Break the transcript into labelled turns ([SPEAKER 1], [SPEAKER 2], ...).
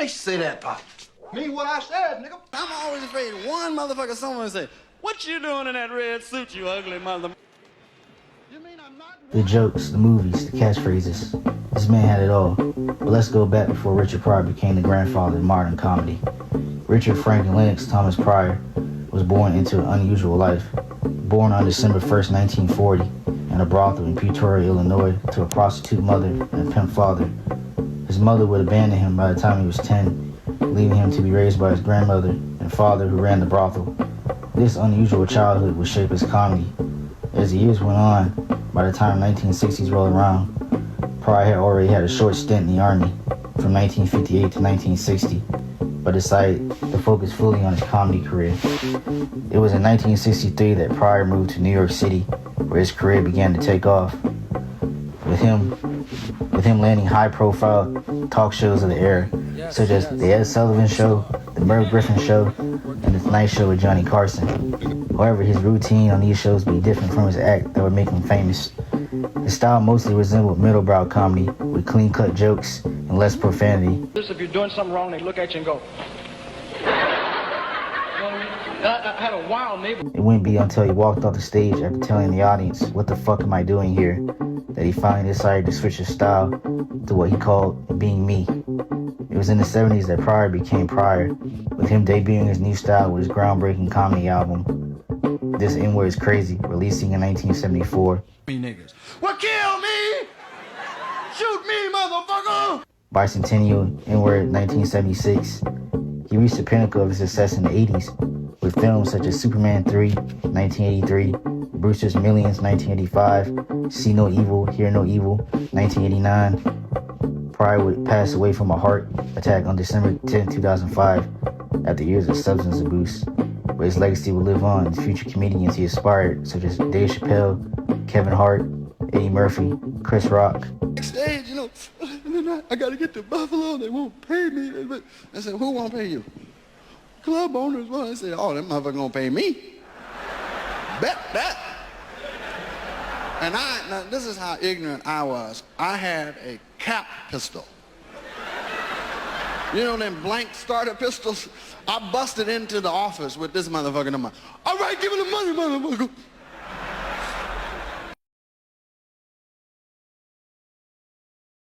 [SPEAKER 1] makes you say that, Pop? Mean what I said, nigga.
[SPEAKER 2] I'm always afraid one motherfucker, someone will say, "What you doing in that red suit, you ugly mother?"
[SPEAKER 1] You mean I'm not?
[SPEAKER 3] The jokes, the movies, the catchphrases. This man had it all. But let's go back before Richard Pryor became the grandfather of modern comedy. Richard Franklin Lennox Thomas Pryor was born into an unusual life. Born on December 1st, 1940, in a brothel in Peoria, Illinois, to a prostitute mother and a pimp father. His mother would abandon him by the time he was 10, leaving him to be raised by his grandmother and father who ran the brothel. This unusual childhood would shape his comedy. As the years went on, by the time 1960s rolled around, Pryor had already had a short stint in the Army from 1958 to 1960, but decided to focus fully on his comedy career. It was in 1963 that Pryor moved to New York City, where his career began to take off. With him landing high-profile talk shows of the era, such as The Ed Sullivan Show, The Merv Griffin Show, and The Tonight Show with Johnny Carson. However, his routine on these shows would be different from his act that would make him famous. His style mostly resembled middlebrow comedy, with clean-cut jokes and less profanity.
[SPEAKER 1] If you're doing something wrong, they look at you and go. You know what I mean? I had a wild neighbor.
[SPEAKER 3] It wouldn't be until he walked off the stage after telling the audience, "What the fuck am I doing here?" that he finally decided to switch his style to what he called being me. It was in the 70s that Pryor became Pryor, with him debuting his new style with his groundbreaking comedy album, This N-Word Is Crazy, releasing in 1974.
[SPEAKER 2] Niggas. Well, kill me! Shoot me, motherfucker!
[SPEAKER 3] Bicentennial, N-Word 1976. He reached the pinnacle of his success in the 80s, with films such as Superman 3, 1983, Brewster's Millions, 1985, See No Evil, Hear No Evil, 1989. Pryor would pass away from a heart attack on December 10, 2005, after years of substance abuse, but his legacy will live on in future comedians he inspired, such as Dave Chappelle, Kevin Hart, Eddie Murphy, Chris Rock.
[SPEAKER 2] Backstage, I gotta get to Buffalo, they won't pay me. I said, who won't pay you? Club owners. Well, I said, oh, that motherfucker gonna pay me. Bet that. And now this is how ignorant I was. I had a cap pistol. You know them blank starter pistols? I busted into the office with this motherfucker in my, all right, give me the money, motherfucker.